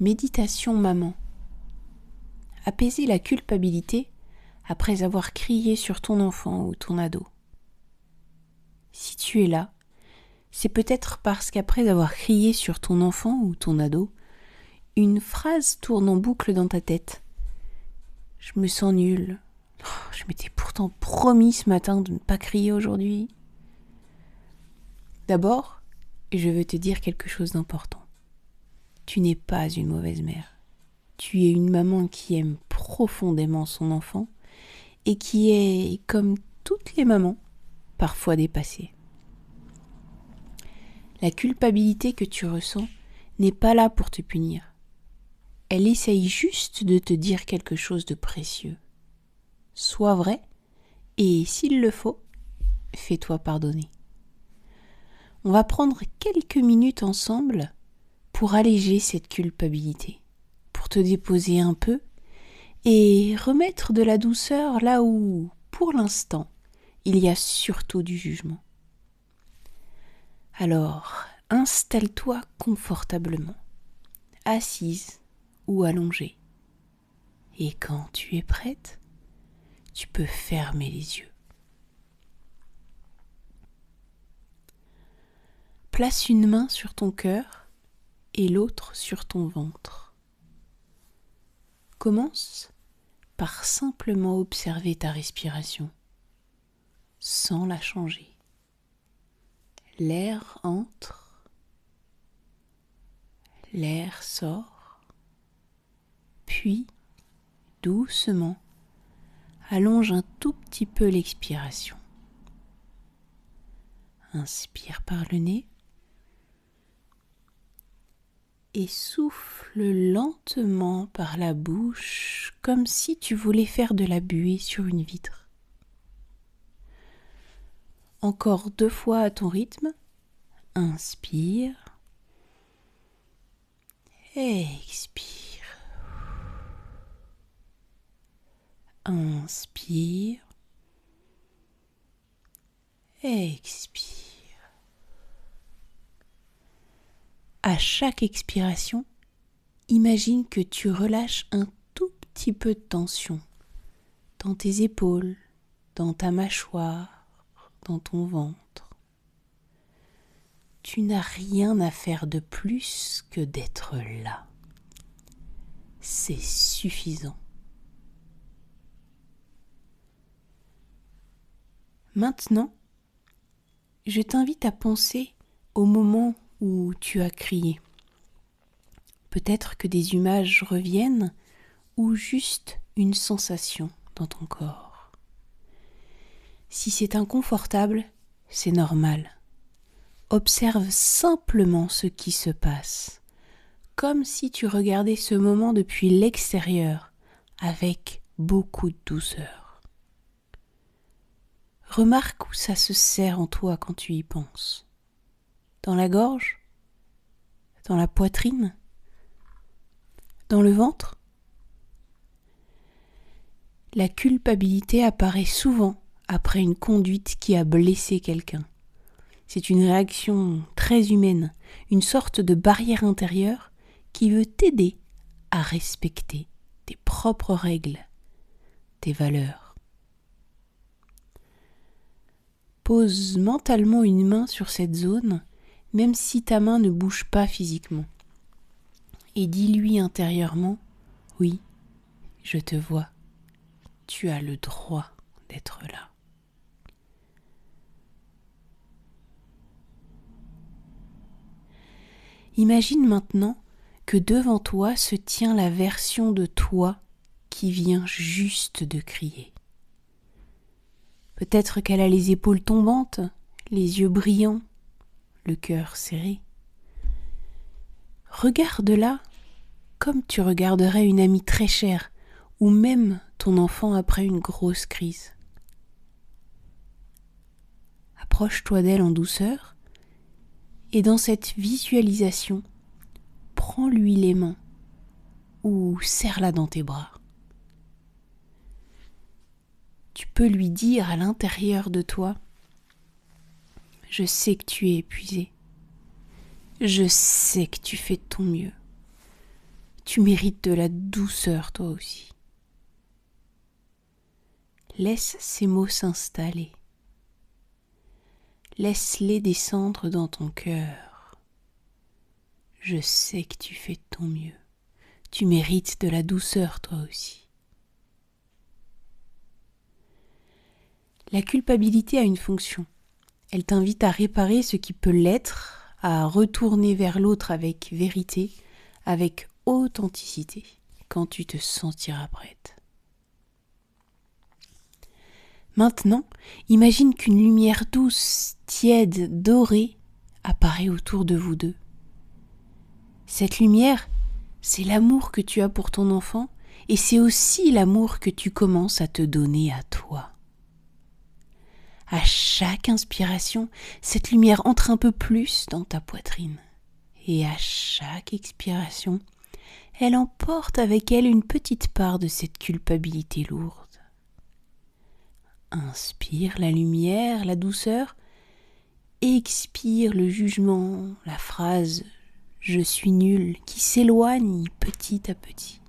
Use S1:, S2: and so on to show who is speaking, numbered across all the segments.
S1: Méditation maman. Apaiser la culpabilité après avoir crié sur ton enfant ou ton ado. Si tu es là, c'est peut-être parce qu'après avoir crié sur ton enfant ou ton ado, une phrase tourne en boucle dans ta tête. Je me sens nulle. Je m'étais pourtant promis ce matin de ne pas crier aujourd'hui. D'abord, je veux te dire quelque chose d'important. Tu n'es pas une mauvaise mère. Tu es une maman qui aime profondément son enfant et qui est, comme toutes les mamans, parfois dépassée. La culpabilité que tu ressens n'est pas là pour te punir. Elle essaye juste de te dire quelque chose de précieux. Sois vrai et, s'il le faut, fais-toi pardonner. On va prendre quelques minutes ensemble pour alléger cette culpabilité, pour te déposer un peu et remettre de la douceur là où, pour l'instant, il y a surtout du jugement. Alors, installe-toi confortablement, assise ou allongée. Et quand tu es prête, tu peux fermer les yeux. Place une main sur ton cœur et l'autre sur ton ventre. Commence par simplement observer ta respiration, sans la changer. L'air entre, l'air sort, puis, doucement, allonge un tout petit peu l'expiration. Inspire par le nez et souffle lentement par la bouche comme si tu voulais faire de la buée sur une vitre. Encore 2 fois à ton rythme. Inspire. Expire. Inspire. Expire. À chaque expiration, imagine que tu relâches un tout petit peu de tension dans tes épaules, dans ta mâchoire, dans ton ventre. Tu n'as rien à faire de plus que d'être là. C'est suffisant. Maintenant, je t'invite à penser au moment où tu as crié. Peut-être que des images reviennent ou juste une sensation dans ton corps. Si c'est inconfortable, c'est normal. Observe simplement ce qui se passe, comme si tu regardais ce moment depuis l'extérieur, avec beaucoup de douceur. Remarque où ça se serre en toi quand tu y penses. Dans la gorge? Dans la poitrine? Dans le ventre? La culpabilité apparaît souvent après une conduite qui a blessé quelqu'un. C'est une réaction très humaine, une sorte de barrière intérieure qui veut t'aider à respecter tes propres règles, tes valeurs. Pose mentalement une main sur cette zone, même si ta main ne bouge pas physiquement. Et dis-lui intérieurement, oui, je te vois, tu as le droit d'être là. Imagine maintenant que devant toi se tient la version de toi qui vient juste de crier. Peut-être qu'elle a les épaules tombantes, les yeux brillants, le cœur serré. Regarde-la comme tu regarderais une amie très chère ou même ton enfant après une grosse crise. Approche-toi d'elle en douceur et dans cette visualisation, prends-lui les mains ou serre-la dans tes bras. Tu peux lui dire à l'intérieur de toi, je sais que tu es épuisé, je sais que tu fais de ton mieux. Tu mérites de la douceur toi aussi. Laisse ces mots s'installer. Laisse-les descendre dans ton cœur. Je sais que tu fais de ton mieux. Tu mérites de la douceur toi aussi. La culpabilité a une fonction. Elle t'invite à réparer ce qui peut l'être, à retourner vers l'autre avec vérité, avec authenticité, quand tu te sentiras prête. Maintenant, imagine qu'une lumière douce, tiède, dorée apparaît autour de vous deux. Cette lumière, c'est l'amour que tu as pour ton enfant et c'est aussi l'amour que tu commences à te donner à toi. À chaque inspiration, cette lumière entre un peu plus dans ta poitrine. Et à chaque expiration, elle emporte avec elle une petite part de cette culpabilité lourde. Inspire la lumière, la douceur. Expire le jugement, la phrase « je suis nul » qui s'éloigne petit à petit.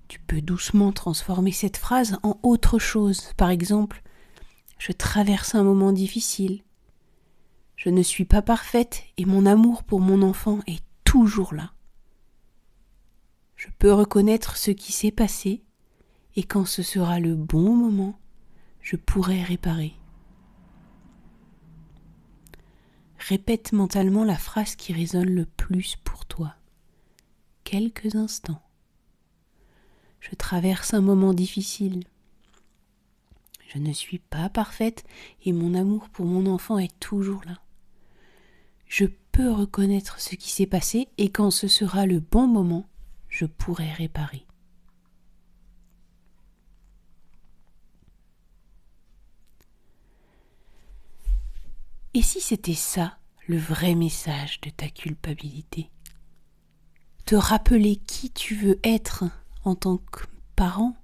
S1: Tu peux doucement transformer cette phrase en autre chose. Par exemple, je traverse un moment difficile. Je ne suis pas parfaite et mon amour pour mon enfant est toujours là. Je peux reconnaître ce qui s'est passé et quand ce sera le bon moment, je pourrai réparer. Répète mentalement la phrase qui résonne le plus pour toi. Quelques instants. Je traverse un moment difficile. Je ne suis pas parfaite et mon amour pour mon enfant est toujours là. Je peux reconnaître ce qui s'est passé et quand ce sera le bon moment, je pourrai réparer. Et si c'était ça, le vrai message de ta culpabilité ? Te rappeler qui tu veux être en tant que parent ?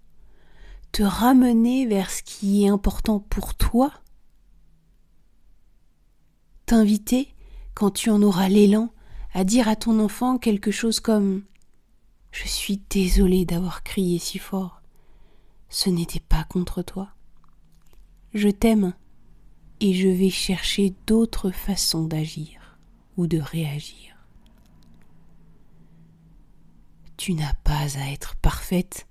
S1: Te ramener vers ce qui est important pour toi ? T'inviter, quand tu en auras l'élan, à dire à ton enfant quelque chose comme « Je suis désolée d'avoir crié si fort. Ce n'était pas contre toi. Je t'aime et je vais chercher d'autres façons d'agir ou de réagir. » Tu n'as pas à être parfaite,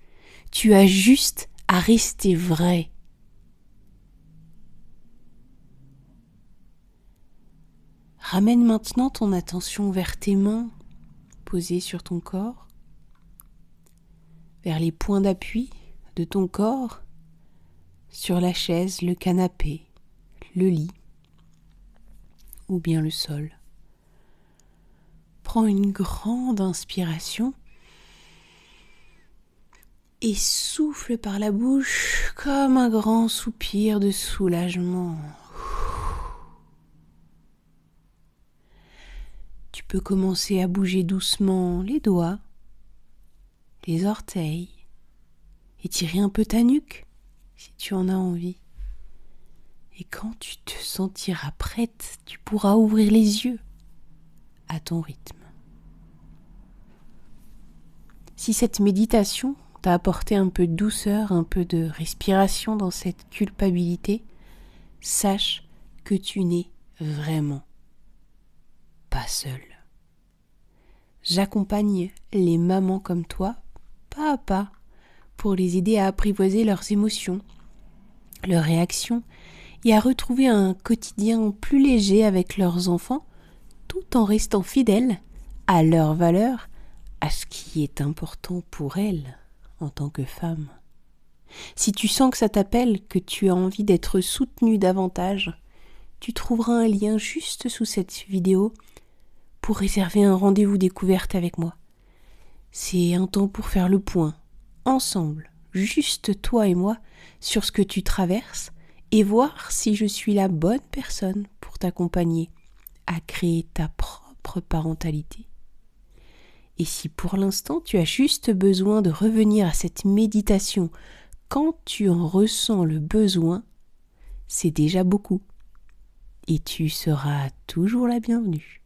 S1: tu as juste à rester vraie. Ramène maintenant ton attention vers tes mains posées sur ton corps, vers les points d'appui de ton corps, sur la chaise, le canapé, le lit ou bien le sol. Prends une grande inspiration et souffle par la bouche comme un grand soupir de soulagement. Tu peux commencer à bouger doucement les doigts, les orteils, étirer un peu ta nuque si tu en as envie. Et quand tu te sentiras prête, tu pourras ouvrir les yeux à ton rythme. Si cette méditation t'a apporté un peu de douceur, un peu de respiration dans cette culpabilité, sache que tu n'es vraiment pas seule. J'accompagne les mamans comme toi, pas à pas, pour les aider à apprivoiser leurs émotions, leurs réactions et à retrouver un quotidien plus léger avec leurs enfants, tout en restant fidèles à leurs valeurs, à ce qui est important pour elles en tant que femme. Si tu sens que ça t'appelle, que tu as envie d'être soutenue davantage, tu trouveras un lien juste sous cette vidéo pour réserver un rendez-vous découverte avec moi. C'est un temps pour faire le point, ensemble, juste toi et moi, sur ce que tu traverses et voir si je suis la bonne personne pour t'accompagner à créer ta propre parentalité. Et si pour l'instant tu as juste besoin de revenir à cette méditation quand tu en ressens le besoin, c'est déjà beaucoup. Et tu seras toujours la bienvenue.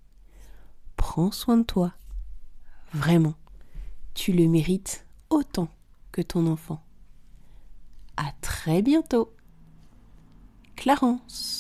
S1: Prends soin de toi, Vraiment, tu le mérites autant que ton enfant. À très bientôt. Clarence.